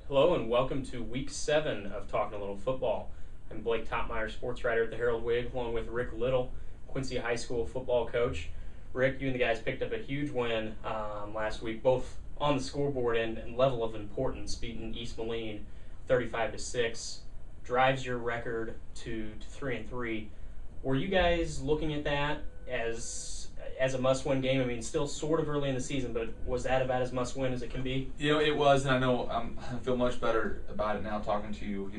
Hello and welcome to Week 7 of Talking a Little Football. I'm Blake Toppmeyer, sports writer at the Herald-Whig, along with Rick Little, Quincy High School football coach. Rick, you and the guys picked up a huge win last week, both on the scoreboard and level of importance, beating East Moline 35-6. Drives your record to 3-3. Were you guys looking at that as a must-win game? I mean, still sort of early in the season, but was that about as must-win as it can be? It was, and I know I feel much better about it now talking to you,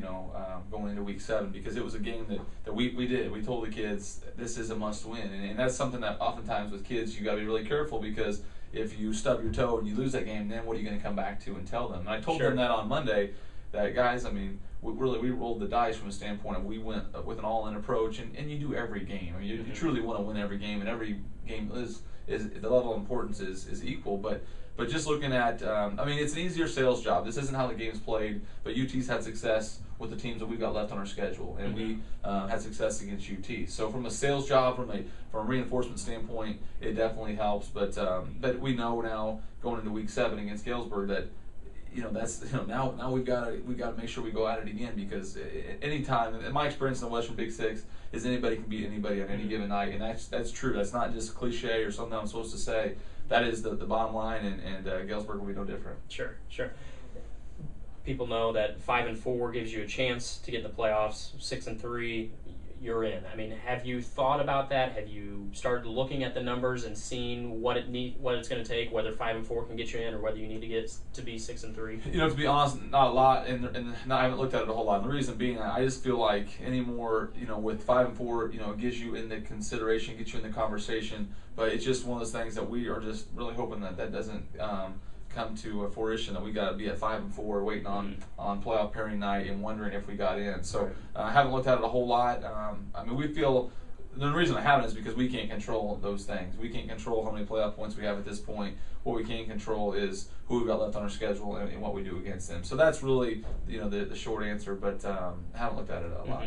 going into Week 7, because it was a game that we did. We told the kids this is a must-win, and that's something that oftentimes with kids you got to be really careful, because if you stub your toe and you lose that game, then what are you going to come back to and tell them? And I told them that on Monday, that guys, I mean, we rolled the dice from a standpoint of we went with an all-in approach, and you do every game. I mean, you truly want to win every game, and every game is the level of importance is equal. But just looking at, it's an easier sales job. This isn't how the game's played, but UT's had success with the teams that we've got left on our schedule, and we had success against UT. So from a sales job, from a reinforcement standpoint, it definitely helps. But we know now going into Week 7 against Galesburg that now we've got to make sure we go at it again, because anytime, in my experience in the Western Big Six, is anybody can beat anybody on any given night, and that's true. That's not just cliche or something I'm supposed to say. That is the bottom line, and Galesburg will be no different. Sure. People know that 5-4 gives you a chance to get in the playoffs. 6-3, you're in. I mean, have you thought about that? Have you started looking at the numbers and seen what it's going to take, whether 5-4 can get you in, or whether you need to get to be 6-3? To be honest, not a lot, and I haven't looked at it a whole lot. And the reason being, I just feel like anymore, with 5-4, it gives you in the consideration, gets you in the conversation. But it's just one of those things that we are just really hoping that doesn't come to fruition, that we got to be at 5-4 waiting on playoff pairing night and wondering if we got in. So I haven't looked at it a whole lot. We feel the reason I haven't is because we can't control those things. We can't control how many playoff points we have at this point. What we can control is who we've got left on our schedule and what we do against them. So that's really the short answer, but I haven't looked at it a lot.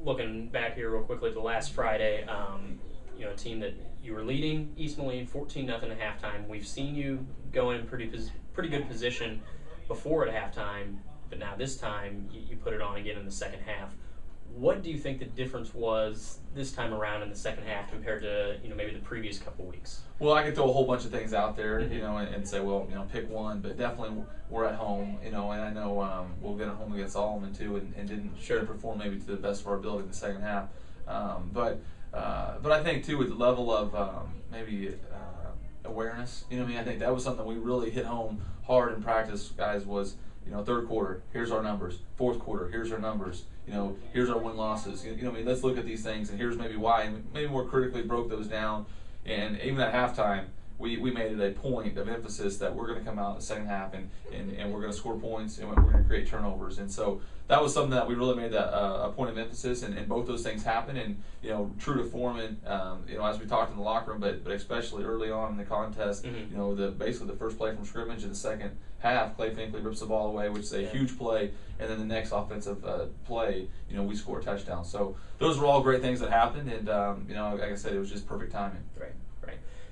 Looking back here real quickly to last Friday, a team that you were leading East Moline 14-0 at halftime. We've seen you go in pretty good position before at halftime, but now this time you put it on again in the second half. What do you think the difference was this time around in the second half compared to maybe the previous couple weeks? Well, I could throw a whole bunch of things out there, and say, pick one, but definitely we're at home, and I know we'll get at home against Allman too, and didn't perform maybe to the best of our ability in the second half, but I think too with the level of awareness, I think that was something we really hit home hard in practice, guys, was third quarter, here's our numbers, fourth quarter, here's our numbers, here's our win losses, let's look at these things, and here's maybe why, and maybe more critically broke those down. And even at halftime, we made it a point of emphasis that we're going to come out in the second half and we're going to score points and we're going to create turnovers. And so that was something that we really made a point of emphasis, and both those things happened. And true to form, and as we talked in the locker room, but especially early on in the contest, basically the first play from scrimmage in the second half, Clay Finkley rips the ball away, which is a huge play, and then the next offensive play, we score a touchdown. So those were all great things that happened, and like I said, it was just perfect timing. Right.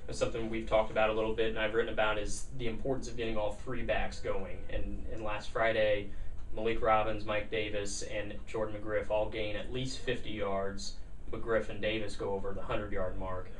Something we've talked about a little bit and I've written about is the importance of getting all three backs going. And last Friday, Malik Robbins, Mike Davis, and Jordan McGriff all gain at least 50 yards. McGriff and Davis go over the 100-yard mark.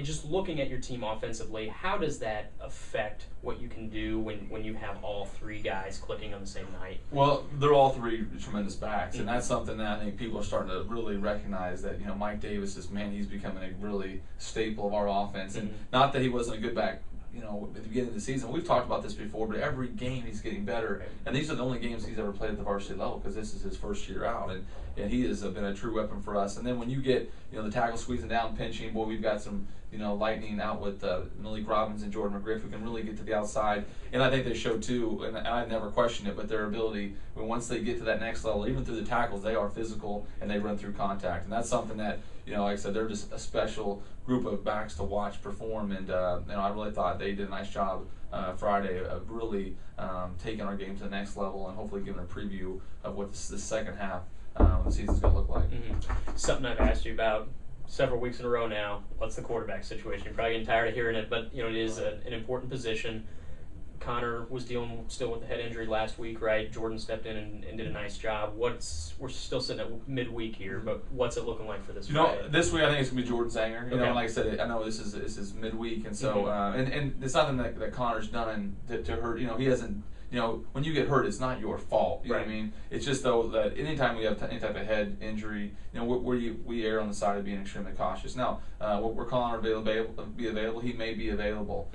Just looking at your team offensively, how does that affect what you can do when you have all three guys clicking on the same night? Well, they're all three tremendous backs, and that's something that I think people are starting to really recognize, that Mike Davis he's becoming a really staple of our offense, and not that he wasn't a good back at the beginning of the season. We've talked about this before, but every game he's getting better, and these are the only games he's ever played at the varsity level, because this is his first year out, and he has been a true weapon for us. And then when you get the tackle squeezing down, pinching, boy, we've got some lightning out with Malik Robbins and Jordan McGriff, who can really get to the outside. And I think they showed too, and I've never questioned it, but their ability, once they get to that next level, even through the tackles, they are physical and they run through contact, and that's something that like I said, they're just a special group of backs to watch perform. And I really thought they did a nice job Friday of really taking our game to the next level, and hopefully giving a preview of what this second half of the season's going to look like. Something I've asked you about several weeks in a row now, what's the quarterback situation? You're probably getting tired of hearing it, but it is an important position. Connor was dealing still with the head injury last week, right? Jordan stepped in and did a nice job. We're still sitting at midweek here, but what's it looking like for this Friday? This week I think it's gonna be Jordan Zanger. Okay. Like I said, I know this is midweek, and so and it's nothing that Connor's done to hurt. He hasn't. When you get hurt, it's not your fault. You know what I mean? It's just though that anytime we have any type of head injury, we err on the side of being extremely cautious. Now, we're Connor be available. He may be available,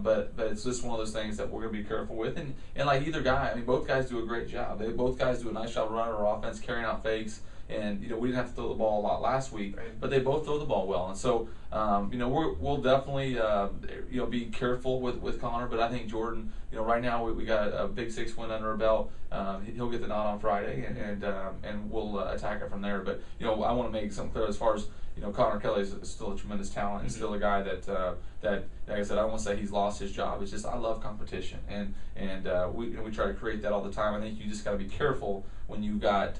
but it's just one of those things that we're gonna be careful with. And like either guy, I mean, both guys do a great job. Both guys do a nice job running our offense, carrying out fakes. And we didn't have to throw the ball a lot last week, but they both throw the ball well. And so we'll definitely be careful with Connor. But I think Jordan, right now we got a Big 6 win under our belt. He'll get the nod on Friday, and we'll attack it from there. But I want to make something clear as far as Connor Kelly is still a tremendous talent and still a guy that like I said, I don't want to say he's lost his job. It's just I love competition, and we try to create that all the time. I think you just got to be careful when you got.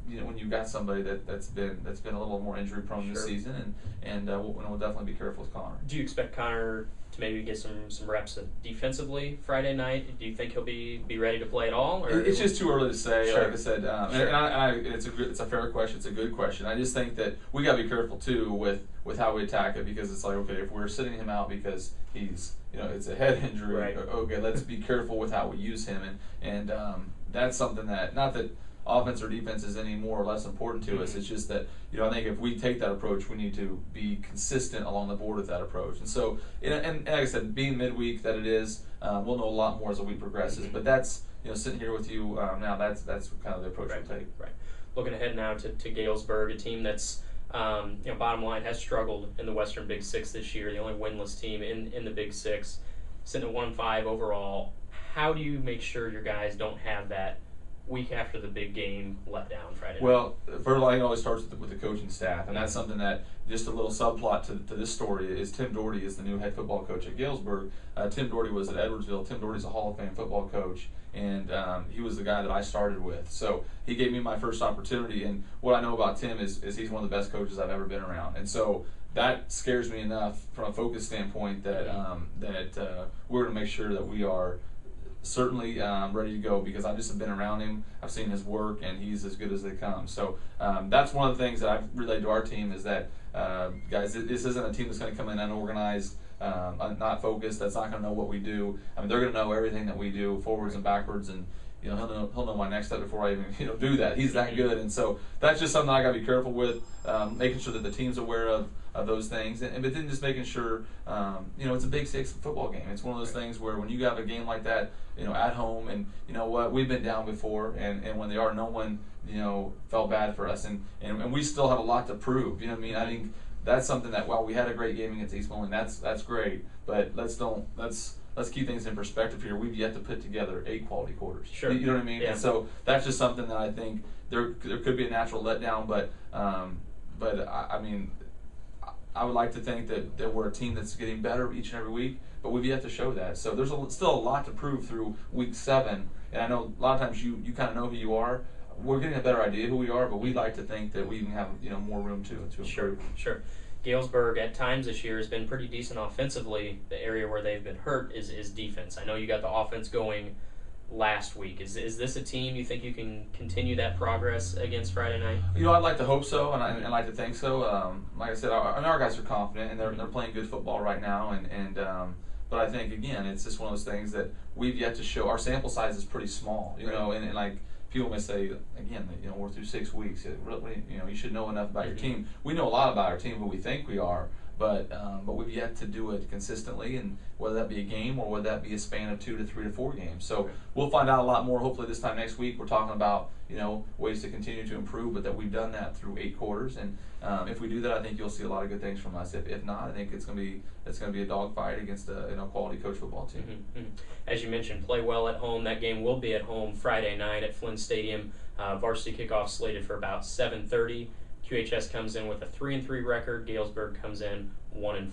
When you've got somebody that's been a little more injury prone this season, and we'll definitely be careful with Connor. Do you expect Connor to maybe get some reps defensively Friday night? Do you think he'll be ready to play at all? Or it's just too early to say. Like I said, it's a fair question. It's a good question. I just think that we got to be careful too with how we attack it, because it's like, okay, if we're sitting him out because he's it's a head injury, okay, let's be careful with how we use him, and that's something that not that offense or defense is any more or less important to us. It's just that I think if we take that approach, we need to be consistent along the board with that approach. And so, and like I said, being midweek that it is, we'll know a lot more as the week progresses. But that's sitting here with you now. That's kind of the approach we'll take. Right. Looking ahead now to Galesburg, a team that's bottom line has struggled in the Western Big 6 this year. The only winless team in the Big 6, sitting at 1-5 overall. How do you make sure your guys don't have that week after the big game let down Friday night? Well, first of all, it always starts with the coaching staff, and that's something that just a little subplot to this story is Tim Doherty is the new head football coach at Galesburg. Tim Doherty was at Edwardsville. Tim Doherty's a Hall of Fame football coach, and he was the guy that I started with. So he gave me my first opportunity, and what I know about Tim is he's one of the best coaches I've ever been around, and so that scares me enough from a focus standpoint that we're going to make sure that we are certainly ready to go, because I just have been around him. I've seen his work, and he's as good as they come. So that's one of the things that I've relayed to our team is that, guys, this isn't a team that's going to come in unorganized, not focused, that's not going to know what we do. I mean, they're going to know everything that we do, forwards and backwards, and he'll know my next step before I even do that. He's that good, and so that's just something I got to be careful with, making sure that the team's aware of those things, but then just making sure it's a Big 6 football game. It's one of those things where when you have a game like that, at home, and we've been down before, and when they are, no one felt bad for us, and we still have a lot to prove. I think that's something that while we had a great game against East Moline, that's great, but let's keep things in perspective here. We've yet to put together 8 quality quarters. Sure. You know what I mean? Yeah. And so that's just something that I think there could be a natural letdown, but I mean, I would like to think that we're a team that's getting better each and every week, but we've yet to show that. So there's still a lot to prove through week 7, and I know a lot of times you kind of know who you are. We're getting a better idea who we are, but we'd like to think that we even have more room to improve. Sure. Galesburg at times this year has been pretty decent offensively. The area where they've been hurt is defense. I know you got the offense going last week. Is this a team you think you can continue that progress against Friday night? I'd like to hope so, and I'd like to think so. Like I said, our guys are confident, and they're playing good football right now. But I think again, it's just one of those things that we've yet to show. Our sample size is pretty small, and like people may say again, we're through 6 weeks. You should know enough about your team. We know a lot about our team, who we think we are. But we've yet to do it consistently, and whether that be a game or whether that be a span of 2 to 3 to 4 games. So we'll find out a lot more hopefully this time next week. We're talking about ways to continue to improve, but that we've done that through 8 quarters, and if we do that, I think you'll see a lot of good things from us. If not, I think it's going to be a dogfight against a quality coach football team. Mm-hmm, mm-hmm. As you mentioned, play well at home. That game will be at home Friday night at Flinn Stadium. Varsity kickoff slated for about 7:30. QHS comes in with a 3-3 record. Galesburg comes in 1-5.